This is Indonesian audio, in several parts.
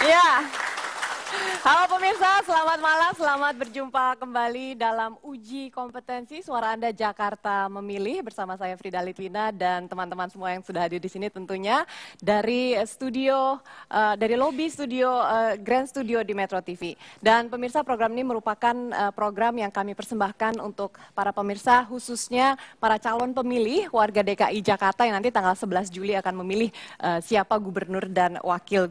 Ya, halo pemirsa, selamat malam, selamat berjumpa kembali dalam uji kompetensi Suara Anda Jakarta Memilih bersama saya Frida Litvina dan teman-teman semua yang sudah hadir di sini tentunya dari studio, dari lobi studio Grand Studio di Metro TV. Dan pemirsa, program ini merupakan program yang kami persembahkan untuk para pemirsa, khususnya para calon pemilih warga DKI Jakarta yang nanti tanggal 11 Juli akan memilih siapa gubernur dan wakil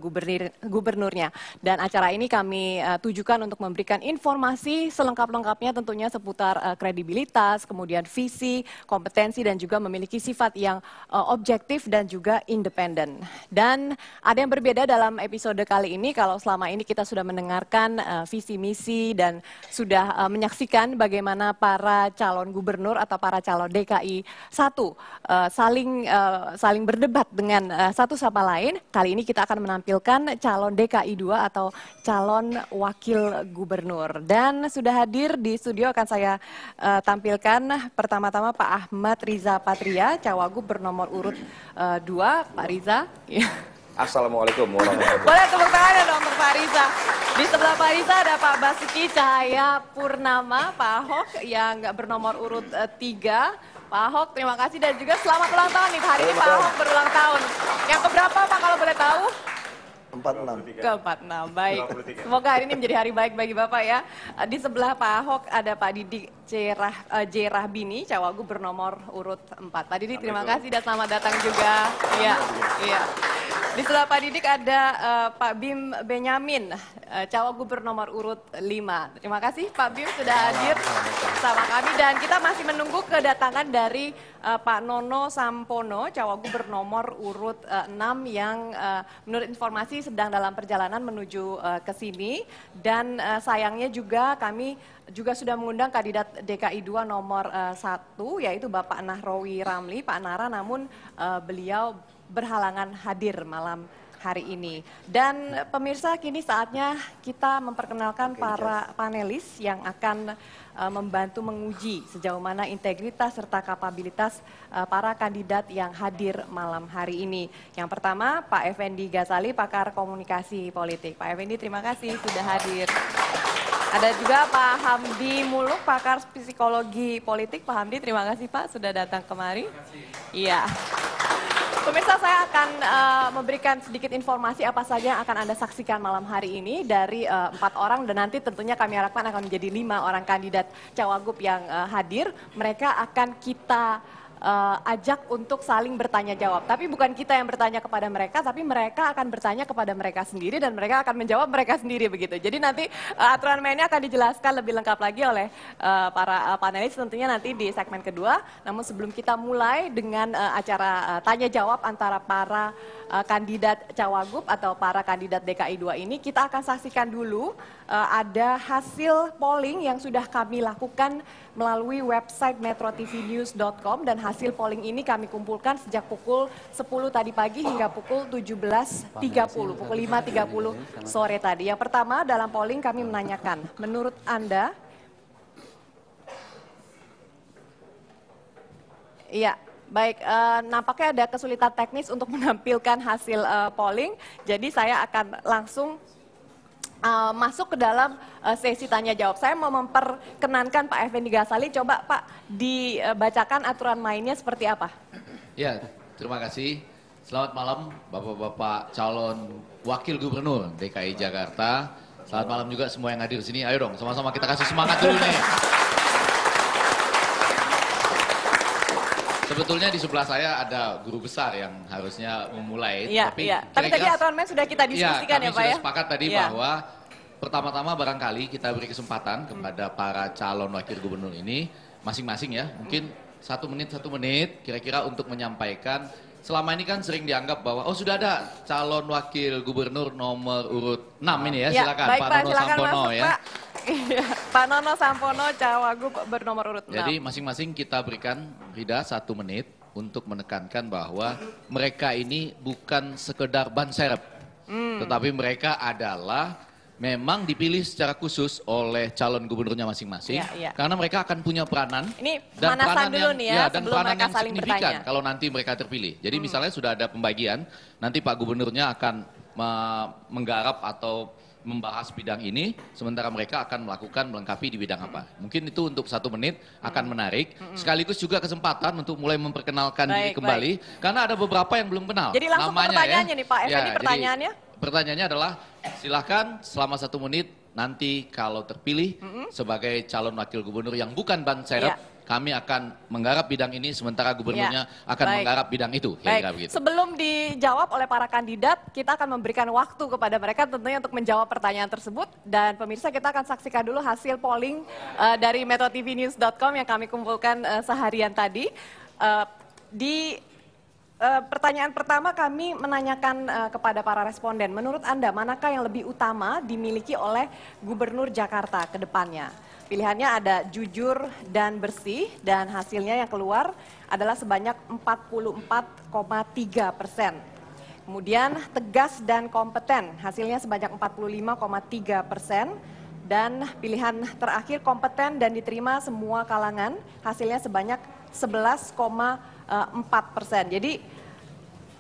gubernurnya. Dan acara ini kami tujukan untuk memberikan informasi selengkap-lengkapnya tentunya seputar kredibilitas, kemudian visi, kompetensi, dan juga memiliki sifat yang objektif dan juga independen. Dan ada yang berbeda dalam episode kali ini, kalau selama ini kita sudah mendengarkan visi misi dan sudah menyaksikan bagaimana para calon gubernur atau para calon DKI saling berdebat dengan satu sama lain. Kali ini kita akan menampilkan calon DKI 2 atau calon wakil gubernur. Dan sudah hadir di studio akan saya tampilkan pertama-tama Pak Ahmad Riza Patria, Cawagup bernomor urut 2. Pak Riza. Assalamualaikum warahmatullahi wabarakatuh. Boleh tepuk tangan dong untuk Pak Riza. Di sebelah Pak Riza ada Pak Basuki Cahaya Purnama, Pak Ahok yang bernomor urut 3. Pak Ahok, terima kasih dan juga selamat ulang tahun nih. Hari ini Pak Ahok berulang tahun. Yang keberapa Pak kalau boleh tahu? 46. Ke-46, baik. Semoga hari ini menjadi hari baik bagi Bapak ya. Di sebelah Pak Ahok ada Pak Didik J. Rahbini, Cawagup bernomor urut 4. Pak Didik, terima kasih dan selamat datang juga. Iya, iya. Di sebelah Pak Didik ada Pak Bim Benyamin, Cawagup bernomor urut 5. Terima kasih Pak Bim sudah hadir bersama kami dan kita masih menunggu kedatangan dari Pak Nono Sampono, Cawagup bernomor urut 6 yang menurut informasi sedang dalam perjalanan menuju ke sini. Dan sayangnya juga kami juga sudah mengundang kandidat DKI 2 nomor 1 yaitu Bapak Nahrawi Ramli, Pak Nara, namun beliau berhalangan hadir malam hari ini. Dan pemirsa, kini saatnya kita memperkenalkan para panelis yang akan membantu menguji sejauh mana integritas serta kapabilitas para kandidat yang hadir malam hari ini. Yang pertama, Pak Effendi Ghazali, pakar komunikasi politik. Pak Effendi, terima kasih sudah hadir. Ada juga Pak Hamdi Muluk, pakar psikologi politik. Pak Hamdi, terima kasih Pak sudah datang kemari. Iya. Pemirsa, saya akan memberikan sedikit informasi apa saja yang akan Anda saksikan malam hari ini dari 4 orang dan nanti tentunya kami harapkan akan menjadi 5 orang kandidat Cawagup yang hadir. Mereka akan kita ajak untuk saling bertanya jawab. Tapi bukan kita yang bertanya kepada mereka, tapi mereka akan bertanya kepada mereka sendiri dan mereka akan menjawab mereka sendiri begitu. Jadi nanti aturan mainnya akan dijelaskan lebih lengkap lagi oleh para panelis tentunya nanti di segmen kedua. Namun sebelum kita mulai dengan acara tanya jawab antara para kandidat Cawagup atau para kandidat DKI 2 ini, kita akan saksikan dulu ada hasil polling yang sudah kami lakukan melalui website metrotvnews.com dan hasil polling ini kami kumpulkan sejak pukul 10 tadi pagi hingga pukul 17.30, pukul 5.30 sore tadi. Yang pertama dalam polling kami menanyakan, menurut Anda, iya, baik, nampaknya ada kesulitan teknis untuk menampilkan hasil polling, jadi saya akan langsung masuk ke dalam sesi tanya jawab. Saya mau memperkenankan Pak Effendi Ghazali, coba Pak dibacakan aturan mainnya seperti apa? Ya, terima kasih. Selamat malam Bapak-Bapak calon wakil gubernur DKI Jakarta. Selamat malam juga semua yang hadir di sini. Ayo dong, sama-sama kita kasih semangat dulu nih. Sebetulnya di sebelah saya ada guru besar yang harusnya memulai. Iya, tapi tadi aturan main sudah kita diskusikan ya Pak ya. Kami sudah sepakat tadi bahwa pertama-tama barangkali kita beri kesempatan kepada para calon wakil gubernur ini masing-masing ya. Mungkin 1 menit kira-kira untuk menyampaikan. Selama ini kan sering dianggap bahwa sudah ada calon wakil gubernur nomor urut 6 ini ya. Silakan baik, Pak Pak, Nono silakan Sampono masuk, ya. Pak. Pak Nono Sampono, Cawagup bernomor urut 6. Jadi masing-masing kita berikan Rida 1 menit untuk menekankan bahwa mereka ini bukan sekedar ban serep. Tetapi mereka adalah memang dipilih secara khusus oleh calon gubernurnya masing-masing. Karena mereka akan punya peranan. Ini dan pemanasan dulu nih ya, dan sebelum peranan mereka yang saling signifikan bertanya. kalau nanti mereka terpilih. Jadi misalnya sudah ada pembagian, nanti Pak Gubernurnya akan menggarap atau membahas bidang ini, sementara mereka akan melakukan melengkapi di bidang apa. Mungkin itu untuk 1 menit akan menarik, sekaligus juga kesempatan untuk mulai memperkenalkan diri kembali, karena ada beberapa yang belum kenal. Jadi langsung ke pertanyaannya nih Pak Effendi, pertanyaannya? Pertanyaannya adalah, silahkan selama 1 menit, nanti kalau terpilih sebagai calon wakil gubernur yang bukan ban serep, kami akan menggarap bidang ini, sementara gubernurnya akan menggarap bidang itu. Baik, sebelum dijawab oleh para kandidat, kita akan memberikan waktu kepada mereka tentunya untuk menjawab pertanyaan tersebut. Dan pemirsa, kita akan saksikan dulu hasil polling dari metrotvnews.com yang kami kumpulkan seharian tadi. Di pertanyaan pertama kami menanyakan kepada para responden, menurut Anda manakah yang lebih utama dimiliki oleh Gubernur Jakarta ke depannya? Pilihannya ada jujur dan bersih, dan hasilnya yang keluar adalah sebanyak 44,3%. Kemudian tegas dan kompeten, hasilnya sebanyak 45,3%. Dan pilihan terakhir kompeten dan diterima semua kalangan, hasilnya sebanyak 11,4%. Jadi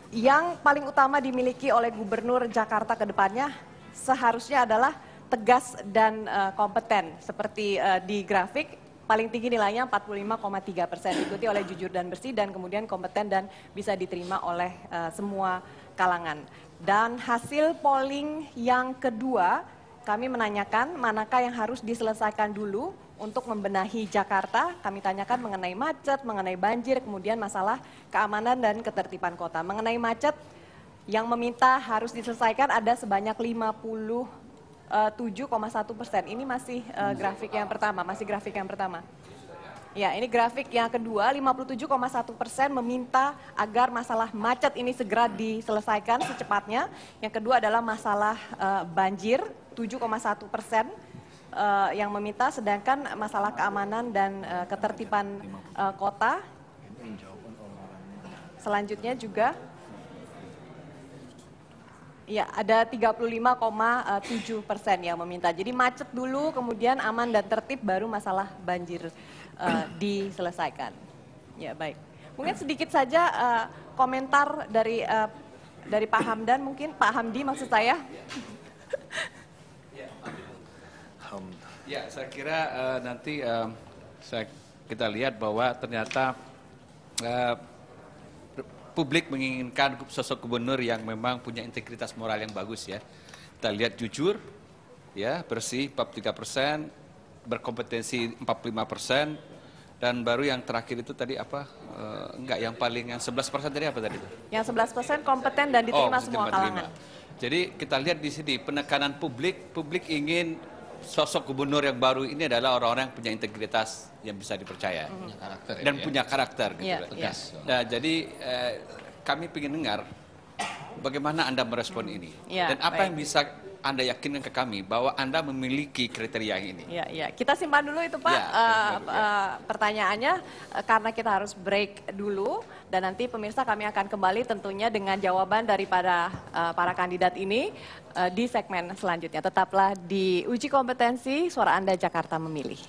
yang paling utama dimiliki oleh Gubernur Jakarta ke depannya seharusnya adalah tegas dan kompeten. Seperti di grafik, paling tinggi nilainya 45,3%, diikuti oleh jujur dan bersih, dan kemudian kompeten dan bisa diterima oleh semua kalangan. Dan hasil polling yang kedua, kami menanyakan manakah yang harus diselesaikan dulu untuk membenahi Jakarta. Kami tanyakan mengenai macet, mengenai banjir, kemudian masalah keamanan dan ketertiban kota. Mengenai macet, yang meminta harus diselesaikan ada sebanyak 57,1%. Ini masih grafik yang pertama, Ya, ini grafik yang kedua, 57,1% meminta agar masalah macet ini segera diselesaikan secepatnya. Yang kedua adalah masalah banjir, 7,1% yang meminta, sedangkan masalah keamanan dan ketertiban kota. Selanjutnya juga, ya, ada 35,7% yang meminta. Jadi macet dulu, kemudian aman dan tertib, baru masalah banjir diselesaikan. Ya, baik. Mungkin sedikit saja komentar dari Pak Hamdan, mungkin Pak Hamdi maksud saya. Ya, saya kira nanti kita lihat bahwa ternyata publik menginginkan sosok gubernur yang memang punya integritas moral yang bagus ya. Kita lihat jujur, ya, bersih 43%, berkompetensi 45%, dan baru yang terakhir itu tadi apa? Yang 11% tadi apa tadi? Yang 11% kompeten dan diterima semua kalangan. Jadi kita lihat di sini penekanan publik ingin sosok gubernur yang baru ini adalah orang-orang yang punya integritas yang bisa dipercaya dan punya karakter gitu. Nah, jadi kami ingin dengar bagaimana Anda merespon ini dan apa yang bisa Anda yakinkan ke kami bahwa Anda memiliki kriteria ini. Ya, kita simpan dulu itu Pak pertanyaannya karena kita harus break dulu, dan nanti pemirsa kami akan kembali tentunya dengan jawaban daripada para kandidat ini di segmen selanjutnya. Tetaplah di Uji Kompetensi Suara Anda Jakarta Memilih.